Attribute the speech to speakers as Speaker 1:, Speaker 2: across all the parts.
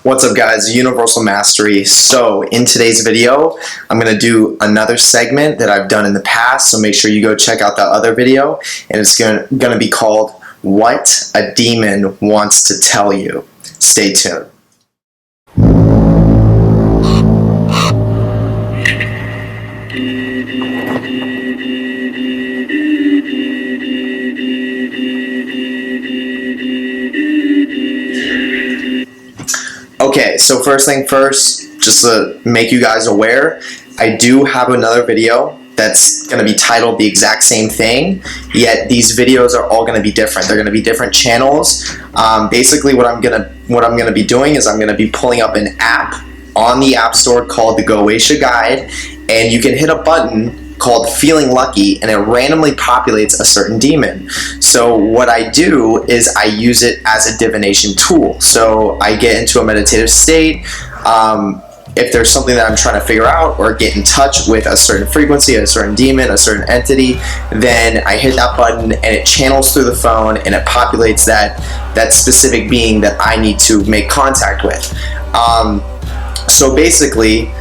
Speaker 1: What's up guys, Universal Mastery. So in today's video, I'm going to do another segment that I've done in the past, so make sure you go check out that other video, and it's going to be called What a Demon Wants to Tell You. Stay tuned. Okay, so first thing first, just to make you guys aware, I do have another video that's going to be titled the exact same thing, yet these videos are all going to be different. They're going to be different channels. Basically what I'm going to be doing is I'm going to be pulling up an app on the App Store called the Goetia Guide, and you can hit a button called Feeling Lucky, and it randomly populates a certain demon. So what I do is I use it as a divination tool. So I get into a meditative state. If there's something that I'm trying to figure out or get in touch with a certain frequency, a certain demon, a certain entity, then I hit that button and it channels through the phone and it populates that specific being that I need to make contact with. So basically,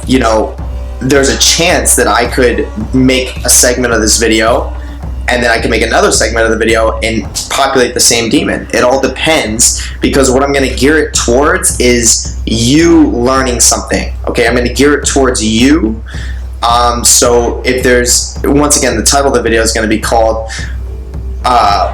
Speaker 1: you know, there's a chance that I could make a segment of this video and then I can make another segment of the video and populate the same demon. It all depends, because what I'm going to gear it towards is you learning something. Okay, I'm going to gear it towards you. So if there's, once again, the title of the video is going to be called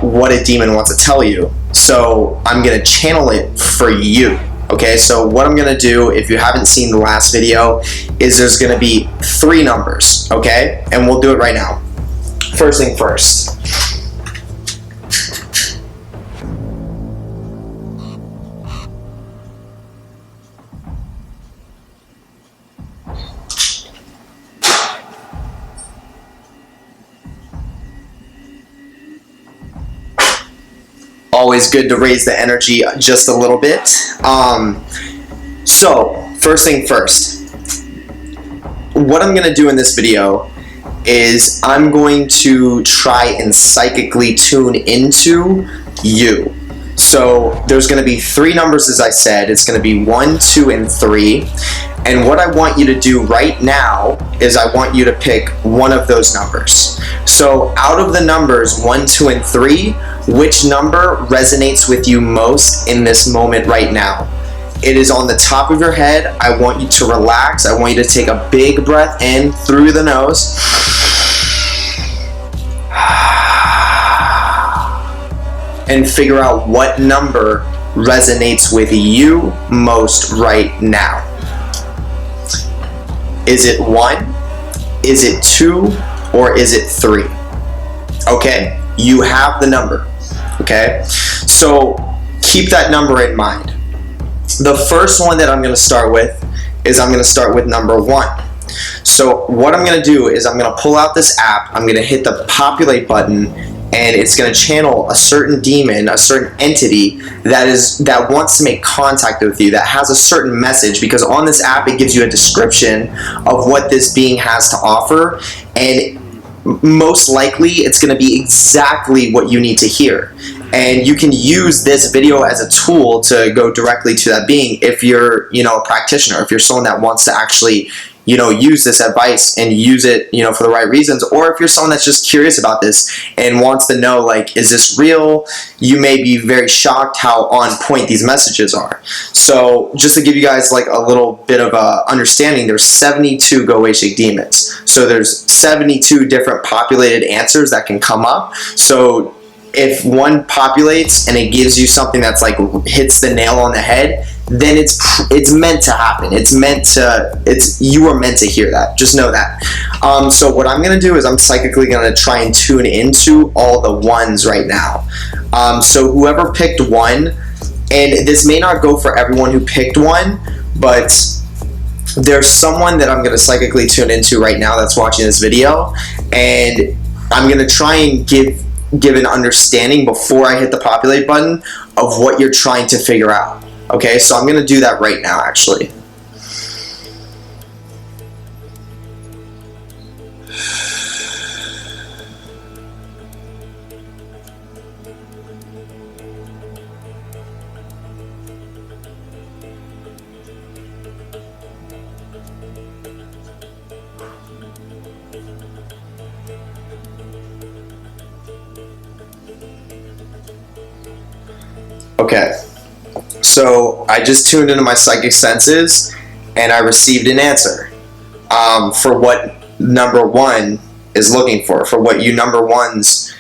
Speaker 1: What a Demon Wants to Tell You. So I'm going to channel it for you. Okay, so what I'm going to do, if you haven't seen the last video, is there's going to be 3 numbers, okay? And we'll do it right now. First thing first. Always good to raise the energy just a little bit. So first thing first, what I'm going to do in this video is I'm going to try and psychically tune into you. So there's going to be 3 numbers, as I said. It's going to be 1, 2, and 3. And what I want you to do right now is I want you to pick one of those numbers. So out of the numbers 1, 2, and 3, which number resonates with you most in this moment right now? It is on the top of your head. I want you to relax. I want you to take a big breath in through the nose. And figure out what number resonates with you most right now. Is it 1? Is it 2? Or is it 3? Okay, you have the number. Okay, so keep that number in mind. The first one that I'm going to start with is I'm going to start with number 1. So what I'm going to do is I'm going to pull out this app, I'm going to hit the populate button, and it's going to channel a certain demon, a certain entity that wants to make contact with you, that has a certain message, because on this app it gives you a description of what this being has to offer, and most likely it's going to be exactly what you need to hear. And you can use this video as a tool to go directly to that being if you're, you know, a practitioner, if you're someone that wants to actually, you know, use this advice and use it, you know, for the right reasons, or if you're someone that's just curious about this and wants to know, like, is this real? You may be very shocked how on point these messages are. So just to give you guys like a little bit of a understanding, there's 72 Goetia demons. So there's 72 different populated answers that can come up. So if one populates and it gives you something that's like hits the nail on the head, then it's meant to happen. You are meant to hear that. Just know that. So what I'm gonna do is I'm psychically gonna try and tune into all the 1s right now. So whoever picked 1, and this may not go for everyone who picked 1, but there's someone that I'm gonna psychically tune into right now that's watching this video, and I'm gonna try and give an understanding before I hit the populate button of what you're trying to figure out. Okay, so I'm going to do that right now, actually. Okay, so I just tuned into my psychic senses and I received an answer for what number one is looking for what you number ones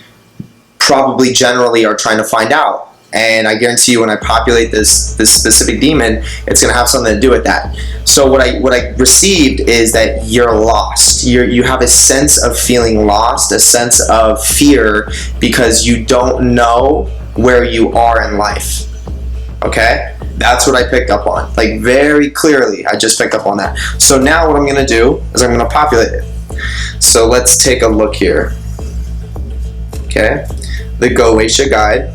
Speaker 1: probably generally are trying to find out. And I guarantee you, when I populate this specific demon, it's going to have something to do with that. So what I received is that you're lost. You have a sense of feeling lost, a sense of fear, because you don't know where you are in life. Okay? That's what I picked up on. Like, very clearly, I just picked up on that. So now what I'm going to do is I'm going to populate it. So let's take a look here. Okay? The Goetia Guide.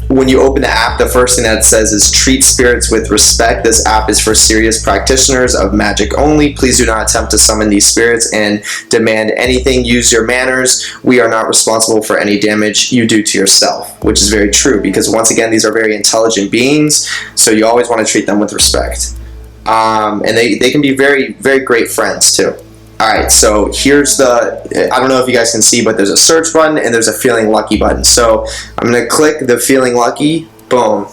Speaker 1: When you open the app, the first thing that it says is treat spirits with respect. This app is for serious practitioners of magic only. Please do not attempt to summon these spirits and demand anything. Use your manners. We are not responsible for any damage you do to yourself, which is very true, because once again, these are very intelligent beings, so you always want to treat them with respect. And they can be very, very great friends too. Alright, so here's the, I don't know if you guys can see, but there's a search button and there's a feeling lucky button. So I'm going to click the feeling lucky, boom.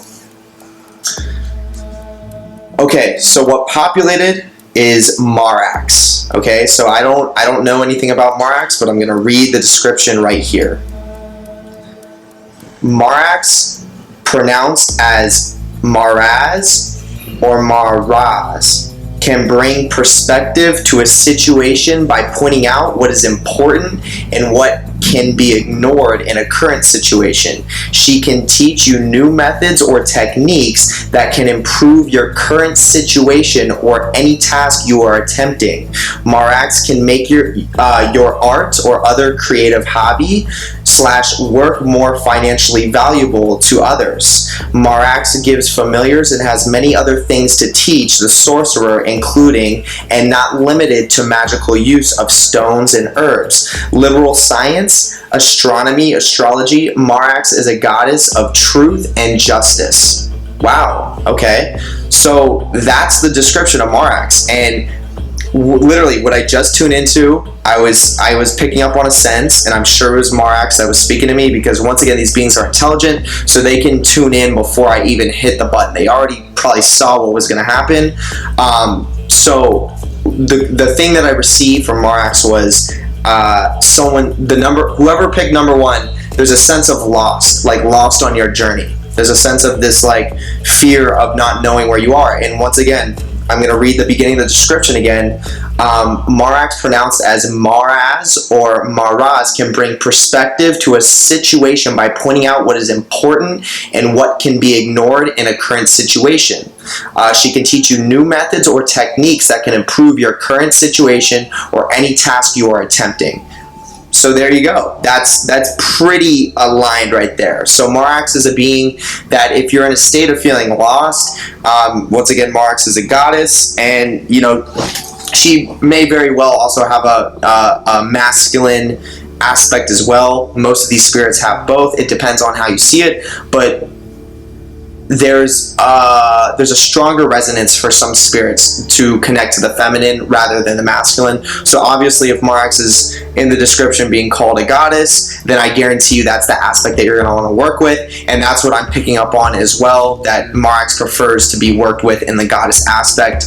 Speaker 1: Okay, so what populated is Marax. Okay, so I don't know anything about Marax, but I'm going to read the description right here. Marax, pronounced as Maraz or Maraz, can bring perspective to a situation by pointing out what is important and what can be ignored in a current situation. She can teach you new methods or techniques that can improve your current situation or any task you are attempting. Marax can make your art or other creative hobby / work more financially valuable to others. Marax gives familiars and has many other things to teach the sorcerer, including and not limited to magical use of stones and herbs, liberal science, astronomy, astrology. Marax is a goddess of truth and justice. Wow, okay. So that's the description of Marax, and literally what I just tuned into, I was picking up on a sense, and I'm sure it was Marax that was speaking to me, because once again, these beings are intelligent, so they can tune in before I even hit the button. They already probably saw what was going to happen. So the thing that I received from Marax was whoever picked number one, there's a sense of lost, like lost on your journey. There's a sense of this like fear of not knowing where you are. And once again, I'm going to read the beginning of the description again. Marax, pronounced as Maraz or Maraz, can bring perspective to a situation by pointing out what is important and what can be ignored in a current situation. She can teach you new methods or techniques that can improve your current situation or any task you are attempting. So there you go. That's pretty aligned right there. So Marax is a being that if you're in a state of feeling lost, once again, Marax is a goddess, and you know, she may very well also have a masculine aspect as well. Most of these spirits have both. It depends on how you see it, but there's a stronger resonance for some spirits to connect to the feminine rather than the masculine. So obviously, if Marax is in the description being called a goddess, then I guarantee you that's the aspect that you're going to want to work with, and that's what I'm picking up on as well, that Marax prefers to be worked with in the goddess aspect.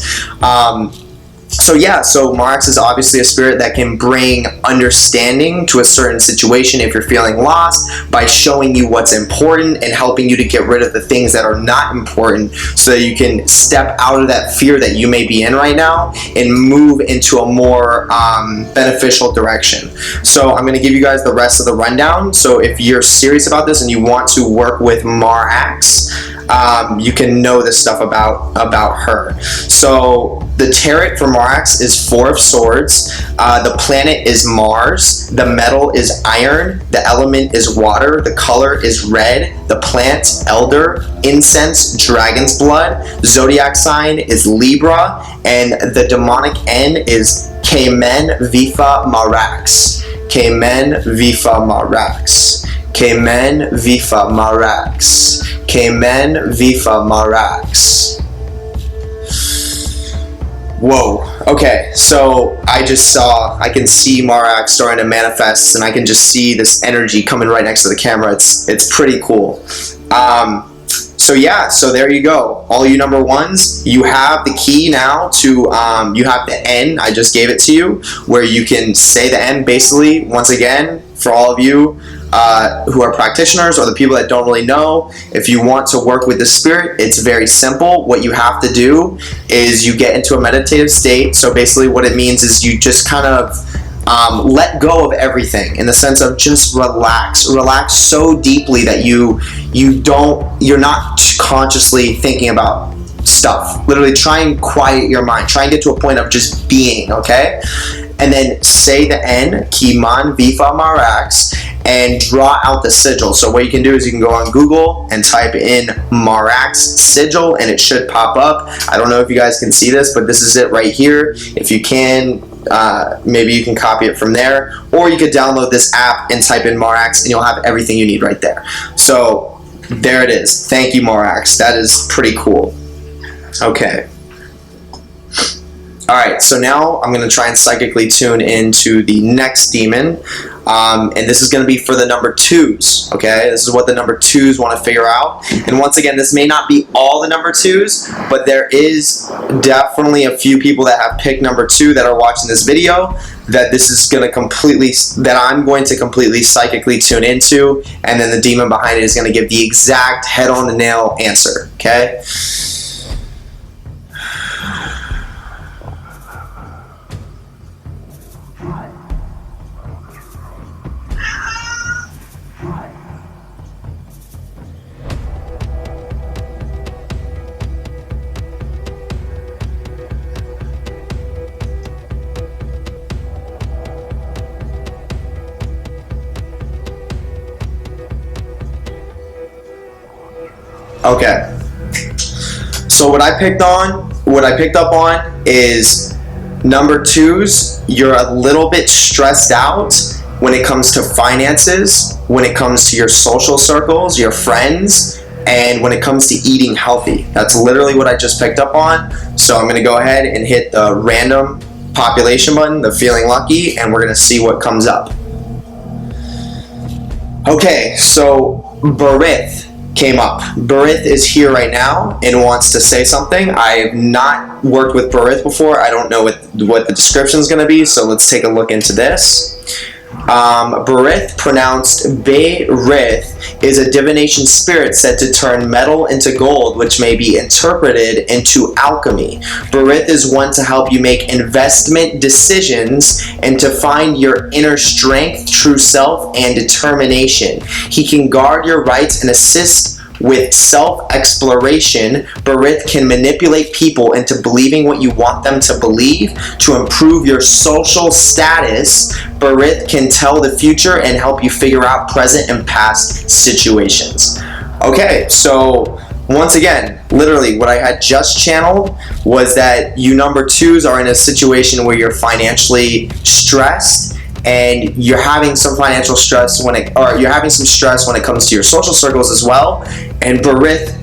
Speaker 1: So Marax is obviously a spirit that can bring understanding to a certain situation if you're feeling lost, by showing you what's important and helping you to get rid of the things that are not important, so that you can step out of that fear that you may be in right now and move into a more beneficial direction. So I'm going to give you guys the rest of the rundown. So if you're serious about this and you want to work with Marax, you can know this stuff about her. So the tarot for Marax is 4 of Swords. The planet is Mars. The metal is iron. The element is water. The color is red. The plant, elder. Incense, dragon's blood. Zodiac sign is Libra. And the demonic N is Kemen Vifa Marax. Kemen Vifa Marax. Kemen Vifa Marax. Kemen Vifa Marax. Whoa. Okay, so I can see Marak starting to manifest, and I can just see this energy coming right next to the camera. It's pretty cool. So yeah, so there you go. All you number ones, you have the key now to, you have the N, I just gave it to you, where you can say the N. Basically, once again, for all of you who are practitioners or the people that don't really know, if you want to work with the spirit, it's very simple. What you have to do is you get into a meditative state. So basically what it means is you just kind of let go of everything, in the sense of just relax so deeply that you're not consciously thinking about stuff. Literally try and quiet your mind, try and get to a point of just being, okay? And then say the N, Kiman Vifa Marax, and draw out the sigil. So what you can do is you can go on Google and type in Marax sigil, and it should pop up. I don't know if you guys can see this, but this is it right here. If you can, maybe you can copy it from there, or you could download this app and type in Marax, and you'll have everything you need right there. So there it is. Thank you, Marax. That is pretty cool. Okay. Alright, so now I'm going to try and psychically tune into the next demon, and this is going to be for the number 2s, okay? This is what the number 2s want to figure out, and once again, this may not be all the number 2s, but there is definitely a few people that have picked number 2 that are watching this video, that this is going to that I'm going to completely psychically tune into, and then the demon behind it is going to give the exact head-on-the-nail answer, okay? Okay, so what I picked up on is number 2s. You're a little bit stressed out when it comes to finances, when it comes to your social circles, your friends, and when it comes to eating healthy. That's literally what I just picked up on. So I'm going to go ahead and hit the random population button, the feeling lucky, and we're going to see what comes up. Okay, so Barith came up. Barith is here right now and wants to say something. I have not worked with Barith before. I don't know what the description is going to be, so let's take a look into this. Barith, pronounced Be-Rith, is a divination spirit said to turn metal into gold, which may be interpreted into alchemy. Barith is one to help you make investment decisions and to find your inner strength, true self, and determination. He can guard your rights and assist with self-exploration. Barith can manipulate people into believing what you want them to believe to improve your social status. Barith can tell the future and help you figure out present and past situations. Okay, so once again, literally what I had just channeled was that you number 2s are in a situation where you're financially stressed, and you're having some financial stress you're having some stress when it comes to your social circles as well. And Barith,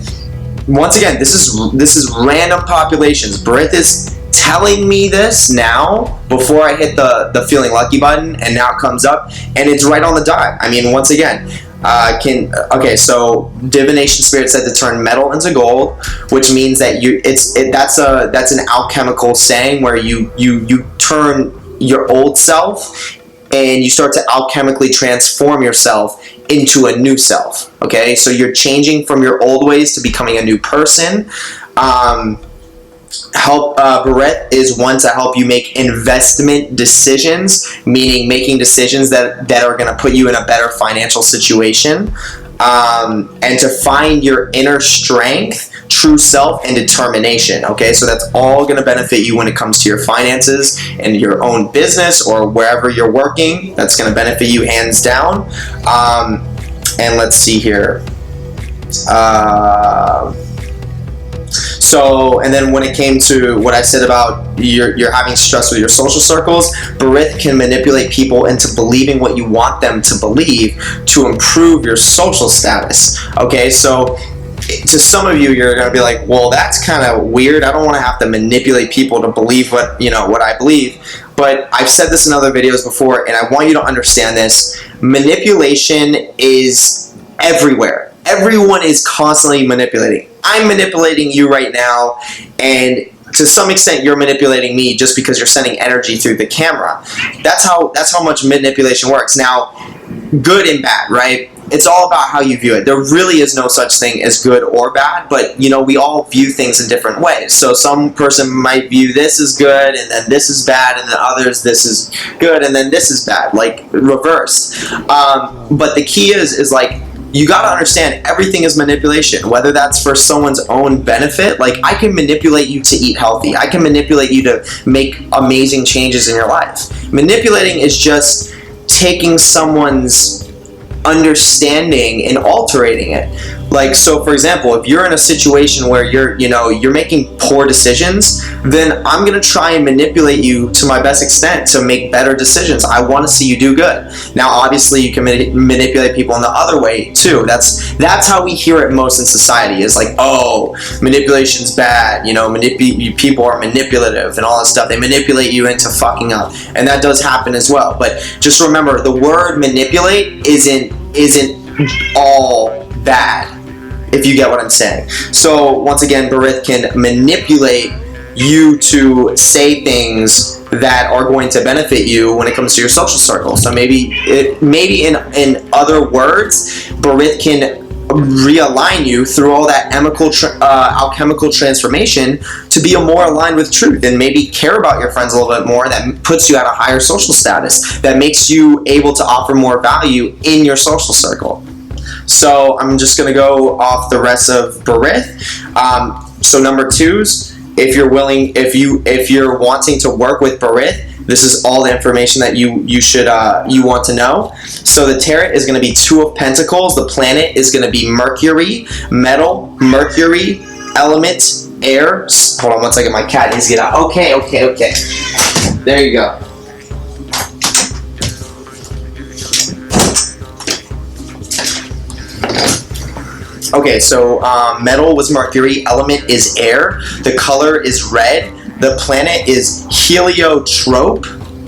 Speaker 1: once again, this is random populations. Barith is telling me this now before I hit the feeling lucky button, and now it comes up, and it's right on the dot. I mean, once again, okay, so divination spirit said to turn metal into gold, which means that that's an alchemical saying where you turn your old self and you start to alchemically transform yourself into a new self, okay? So you're changing from your old ways to becoming a new person. Barith is one to help you make investment decisions, meaning making decisions that are going to put you in a better financial situation, and to find your inner strength, true self, and determination. Okay, so that's all going to benefit you when it comes to your finances and your own business or wherever you're working. That's going to benefit you hands down. And let's see here. So, and then when it came to what I said about you're having stress with your social circles, Barith can manipulate people into believing what you want them to believe to improve your social status. Okay, so to some of you, you're going to be like, well, that's kind of weird. I don't want to have to manipulate people to believe what I believe. But I've said this in other videos before, and I want you to understand this. Manipulation is everywhere. Everyone is constantly manipulating. I'm manipulating you right now, and to some extent you're manipulating me just because you're sending energy through the camera. That's how much manipulation works. Now, good and bad, right? It's all about how you view it. There really is no such thing as good or bad, but we all view things in different ways. So some person might view this as good, and then this is bad, and then others this is good, and then this is bad, like reversed. But the key is like, you got to understand everything is manipulation, whether that's for someone's own benefit. Like, I can manipulate you to eat healthy. I can manipulate you to make amazing changes in your life. Manipulating is just taking someone's understanding and altering it. Like, so for example, if you're in a situation where you're making poor decisions, then I'm going to try and manipulate you to my best extent to make better decisions. I want to see you do good. Now, obviously, you can manipulate people in the other way too. That's how we hear it most in society, is like, oh, manipulation's bad. People are manipulative and all this stuff. They manipulate you into fucking up, and that does happen as well. But just remember, the word manipulate isn't all bad, if you get what I'm saying. So once again, Barith can manipulate you to say things that are going to benefit you when it comes to your social circle. So maybe in other words, Barith can realign you through all that alchemical transformation to be more aligned with truth, and maybe care about your friends a little bit more. That puts you at a higher social status, that makes you able to offer more value in your social circle. So I'm just going to go off the rest of Barith. So number 2s, if you're wanting to work with Barith, this is all the information that you want to know. So the tarot is going to be 2 of Pentacles. The planet is going to be Mercury, metal, Mercury, element, air. Hold on one second, my cat needs to get out. Okay. There you go. Okay, so metal was Mercury, element is air, the color is red, the planet is heliotrope,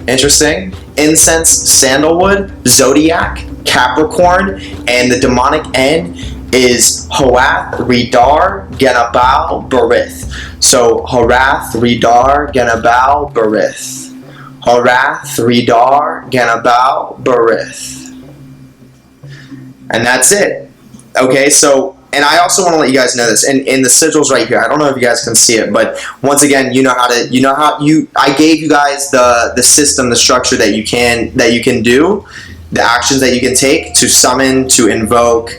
Speaker 1: interesting, incense, sandalwood, zodiac, Capricorn, and the demonic end is Hoath, Ridar, Genabal, Barith. So Horath, Ridar, Genabal, Barith. Horath, Ridar, Genabal, Barith. And that's it. Okay, so, and I also want to let you guys know this, and the sigils right here, I don't know if you guys can see it, but once again, I gave you guys the system, the structure that you can do, the actions that you can take to summon, to invoke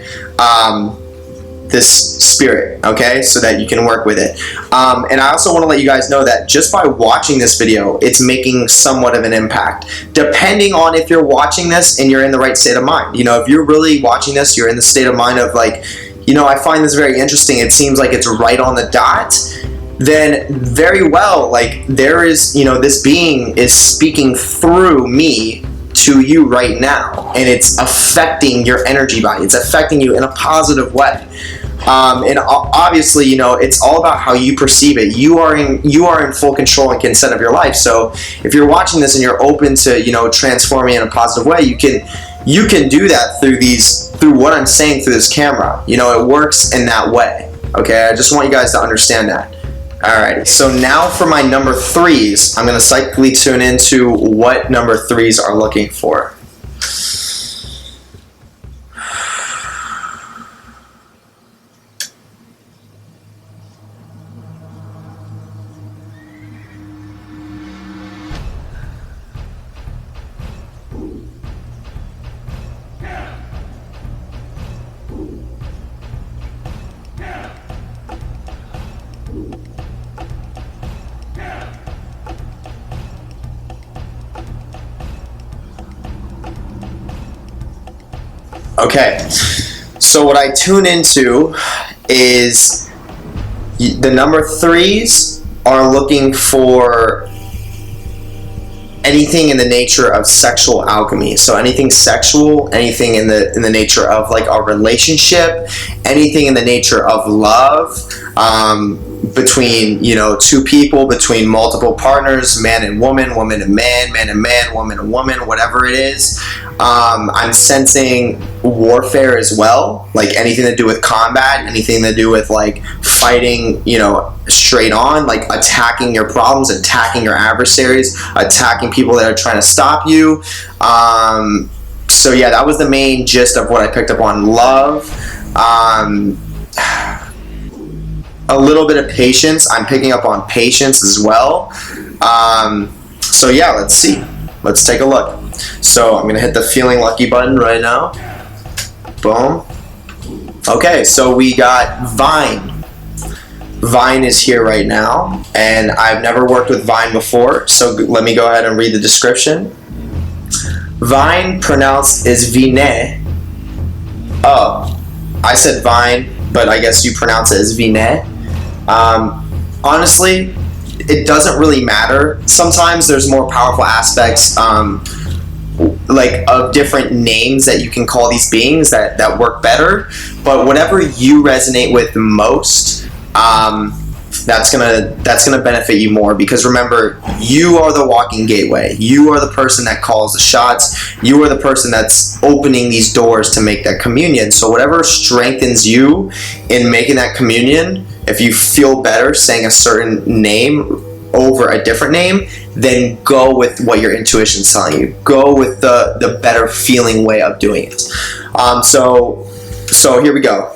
Speaker 1: this spirit, okay, so that you can work with it. And I also want to let you guys know that just by watching this video, it's making somewhat of an impact, depending on if you're watching this and you're in the right state of mind. If you're really watching this, you're in the state of mind of like, I find this very interesting, it seems like it's right on the dot, then very well, like, there is, this being is speaking through me to you right now, and it's affecting your energy body. It's affecting you in a positive way. And obviously, it's all about how you perceive it. You are in full control and consent of your life. So if you're watching this and you're open to, transforming in a positive way, you can do that through what I'm saying through this camera. It works in that way. Okay, I just want you guys to understand that. Alright, so now for my number 3s, I'm going to psychically tune into what number 3s are looking for. Okay, so what I tune into is the number 3s are looking for anything in the nature of sexual alchemy. So anything sexual, anything in the nature of like a relationship, anything in the nature of love, between, you know, two people, between multiple partners, man and woman, woman and man, man and man, woman and woman, whatever it is. I'm sensing warfare as well, like anything to do with combat, anything to do with like fighting, you know, straight on, like attacking your problems, attacking your adversaries, attacking people that are trying to stop you. So yeah, that was the main gist of what I picked up on love. A little bit of patience. I'm picking up on patience as well. So yeah, let's see. Let's take a look. So I'm going to hit the feeling lucky button right now. Boom. Okay, so we got Vine. Vine is here right now, and I've never worked with Vine before, so let me go ahead and read the description. Vine pronounced is Vine. Oh, I said Vine, but I guess you pronounce it as Vine. Honestly, it doesn't really matter. Sometimes there's more powerful aspects, like of different names that you can call these beings that work better. But whatever you resonate with the most, that's gonna benefit you more, because remember, you are the walking gateway. You are the person that calls the shots. You are the person that's opening these doors to make that communion. So whatever strengthens you in making that communion, if you feel better saying a certain name over a different name, then go with what your intuition's telling you. Go with the better feeling way of doing it. So here we go.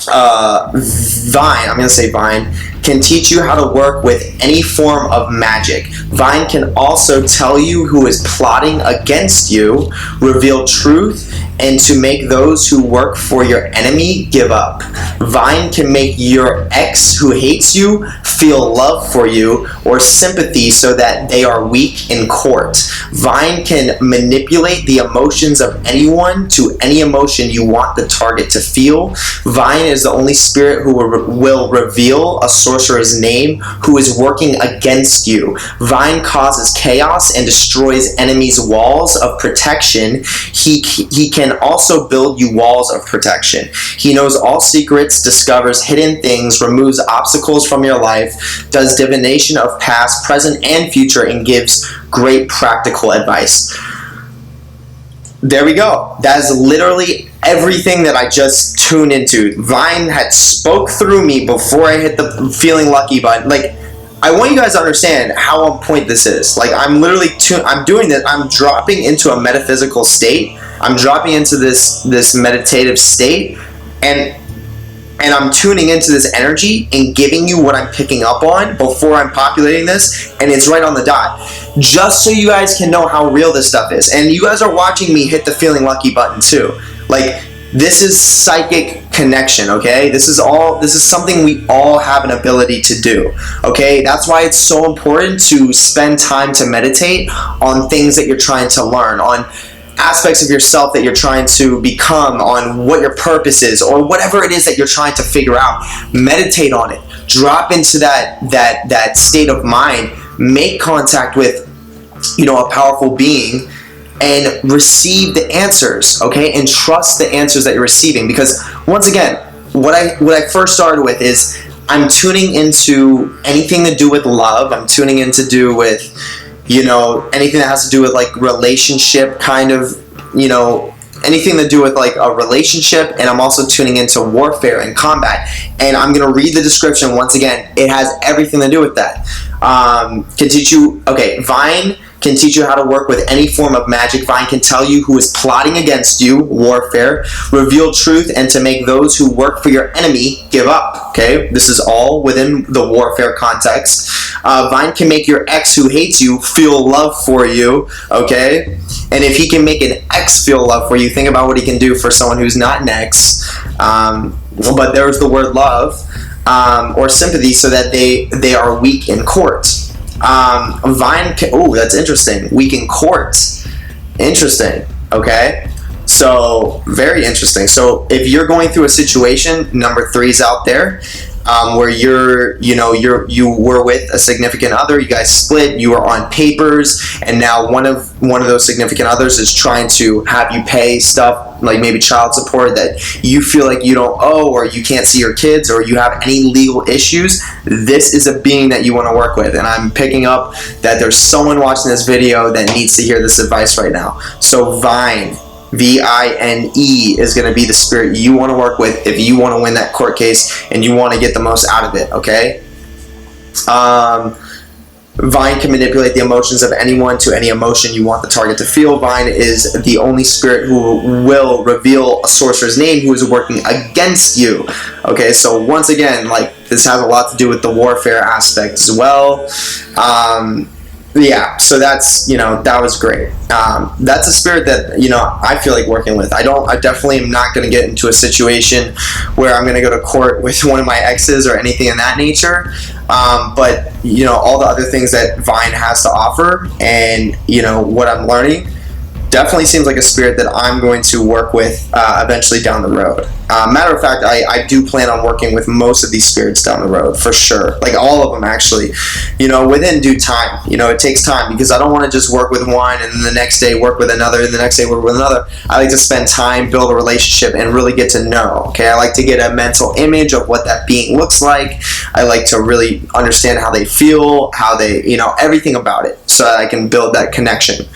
Speaker 1: Vine, I'm going to say Vine, can teach you how to work with any form of magic. Vine can also tell you who is plotting against you, reveal truth, and to make those who work for your enemy give up. Vine can make your ex who hates you feel love for you or sympathy so that they are weak in court. Vine can manipulate the emotions of anyone to any emotion you want the target to feel. Vine is the only spirit who will reveal a sorcerer's name who is working against you. Vine causes chaos and destroys enemies' walls of protection. He can also build you walls of protection. He knows all secrets, discovers hidden things, removes obstacles from your life, does divination of past, present, and future, and gives great practical advice. There we go. That is literally everything that I just tuned into. Vine had spoke through me before I hit the feeling lucky button. Like, I want you guys to understand how on point this is. Like, I'm literally I'm doing this. I'm dropping into a metaphysical state. I'm dropping into this meditative state, and I'm tuning into this energy and giving you what I'm picking up on before I'm populating this, and it's right on the dot. Just so you guys can know how real this stuff is. And you guys are watching me hit the feeling lucky button too. Like, this is psychic connection, okay? This is something we all have an ability to do, okay? That's why it's so important to spend time to meditate on things that you're trying to learn, on aspects of yourself that you're trying to become, on what your purpose is, or whatever it is that you're trying to figure out. Meditate on it. Drop into that state of mind. Make contact with, you know, a powerful being, and receive the answers, okay? And trust the answers that you're receiving, because once again, what I first started with is I'm tuning into anything to do with love. I'm tuning in to do with, you know, anything that has to do with like relationship, kind of, you know, anything to do with like a relationship. And I'm also tuning into warfare and combat. And I'm going to read the description once again. It has everything to do with that. Can teach you, okay, Vine can teach you how to work with any form of magic. Vine can tell you who is plotting against you, warfare, reveal truth, and to make those who work for your enemy give up. Okay, this is all within the warfare context. Vine can make your ex who hates you feel love for you. Okay, and if he can make an ex feel love for you, think about what he can do for someone who's not an ex. But there's the word love, or sympathy, so that they are weak in court. Vine can, oh, that's interesting. Weak in court. Interesting. Okay. So, very interesting. So, if you're going through a situation, number 3's out there, where you were with a significant other, you guys split, you are on papers, and now one of those significant others is trying to have you pay stuff like maybe child support that you feel like you don't owe, or you can't see your kids, or you have any legal issues. This is a being that you want to work with, and I'm picking up that there's someone watching this video that needs to hear this advice right now. So Vine, V-I-N-E, is going to be the spirit you want to work with if you want to win that court case and you want to get the most out of it, okay? Vine can manipulate the emotions of anyone to any emotion you want the target to feel. Vine is the only spirit who will reveal a sorcerer's name who is working against you. Okay, so once again, like, this has a lot to do with the warfare aspect as well. Yeah, so that's, that was great. That's a spirit that, I feel like working with. I definitely am not going to get into a situation where I'm going to go to court with one of my exes or anything in that nature. But, all the other things that Vine has to offer and, what I'm learning definitely seems like a spirit that I'm going to work with eventually down the road. Matter of fact, I do plan on working with most of these spirits down the road, for sure. Like all of them, actually. Within due time. It takes time, because I don't want to just work with one and then the next day work with another and the next day work with another. I like to spend time, build a relationship, and really get to know. Okay, I like to get a mental image of what that being looks like. I like to really understand how they feel, how they, everything about it, so that I can build that connection.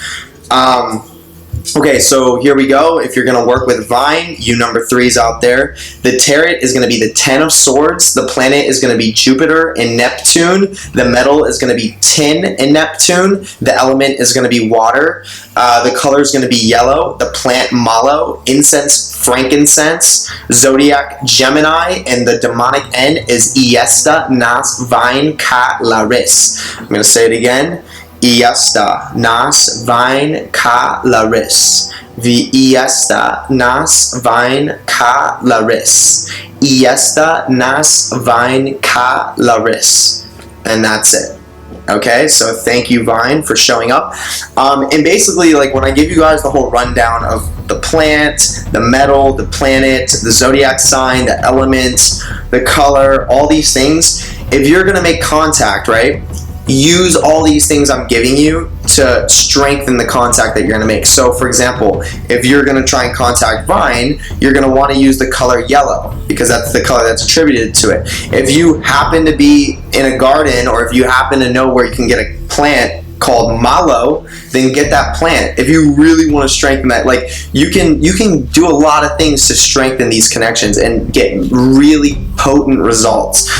Speaker 1: Okay, so here we go. If you're going to work with Vine, you number 3s out there. The tarot is going to be the 10 of Swords. The planet is going to be Jupiter in Neptune. The metal is going to be tin in Neptune. The element is going to be water. The color is going to be yellow. The plant mallow. Incense, frankincense. Zodiac, Gemini. And the demonic end is Iesta Nas Vine Ka Laris. I'm going to say it again. Iesta Nas Vine Ka Laris. Iesta Nas Vine Ka Laris. Iesta Nas Vine Ka Laris. And that's it. Okay, so thank you, Vine, for showing up. And basically, like, when I give you guys the whole rundown of the plant, the metal, the planet, the zodiac sign, the element, the color, all these things, if you're going to make contact, right, use all these things I'm giving you to strengthen the contact that you're going to make. So, for example, if you're going to try and contact Vine, you're going to want to use the color yellow, because that's the color that's attributed to it. If you happen to be in a garden, or if you happen to know where you can get a plant called mallow, then get that plant. If you really want to strengthen that, like, you can do a lot of things to strengthen these connections and get really potent results.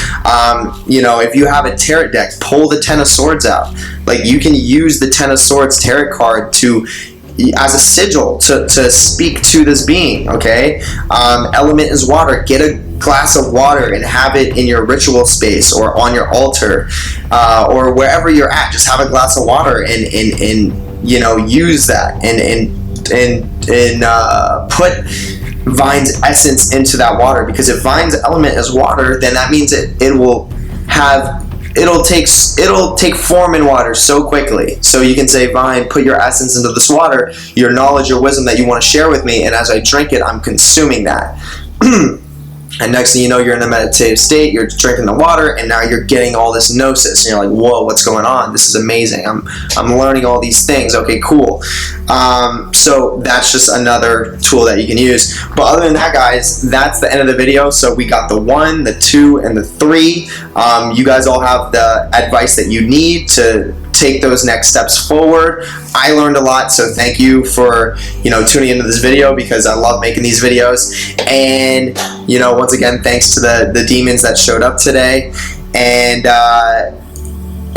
Speaker 1: If you have a tarot deck, pull the 10 of Swords out. Like, you can use the 10 of Swords tarot card as a sigil to speak to this being. Okay, element is water. Get a glass of water and have it in your ritual space or on your altar, or wherever you're at. Just have a glass of water and use that and put Vine's essence into that water. Because if Vine's element is water, then that means it'll take form in water so quickly. So you can say, Vine, put your essence into this water, your knowledge, your wisdom that you want to share with me, and as I drink it, I'm consuming that. And next thing you know, you're in a meditative state, you're drinking the water, and now you're getting all this gnosis, and you're like, whoa, what's going on? This is amazing. I'm learning all these things. Okay, cool. So that's just another tool that you can use. But other than that, guys, that's the end of the video. So we got the 1, the 2, and the 3. You guys all have the advice that you need to take those next steps forward. I learned a lot, so thank you for tuning into this video, because I love making these videos. And once again, thanks to the demons that showed up today. And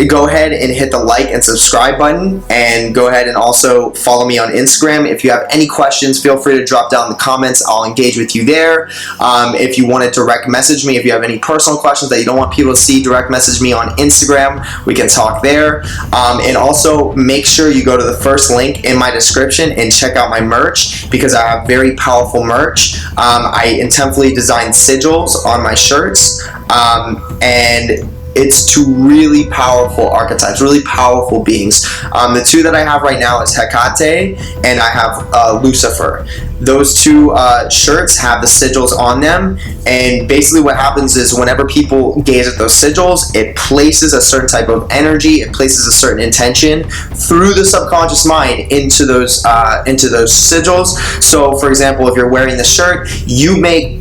Speaker 1: go ahead and hit the like and subscribe button, and go ahead and also follow me on Instagram. If you have any questions, feel free to drop down in the comments. I'll engage with you there. If you want to direct message me, if you have any personal questions that you don't want people to see, direct message me on Instagram. We can talk there. And also make sure you go to the first link in my description and check out my merch, because I have very powerful merch. I intentionally designed sigils on my shirts, and it's two really powerful archetypes, really powerful beings. The 2 that I have right now is Hecate, and I have Lucifer. those two shirts have the sigils on them, and basically what happens is whenever people gaze at those sigils, it places a certain type of energy, it places a certain intention through the subconscious mind into those sigils. So for example, if you're wearing the shirt, you may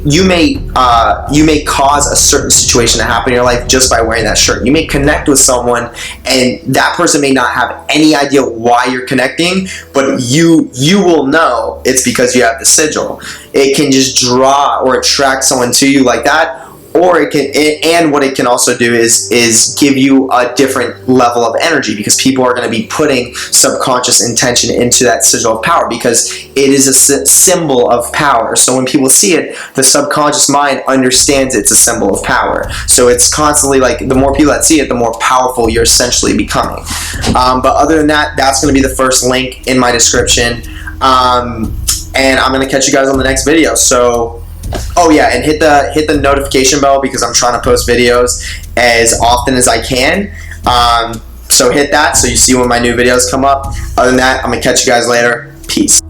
Speaker 1: cause a certain situation to happen in your life just by wearing that shirt. You may connect with someone and that person may not have any idea why you're connecting, but you will know it's because you have the sigil. It can just draw or attract someone to you like that, or it can, and what it can also do is give you a different level of energy, because people are going to be putting subconscious intention into that sigil of power, because it is a symbol of power. So when people see it, the subconscious mind understands it's a symbol of power. So it's constantly like, the more people that see it, the more powerful you're essentially becoming. But other than that, that's going to be the first link in my description. And I'm going to catch you guys on the next video. So, oh yeah, and hit the notification bell, because I'm trying to post videos as often as I can. So hit that so you see when my new videos come up. Other than that, I'm going to catch you guys later. Peace.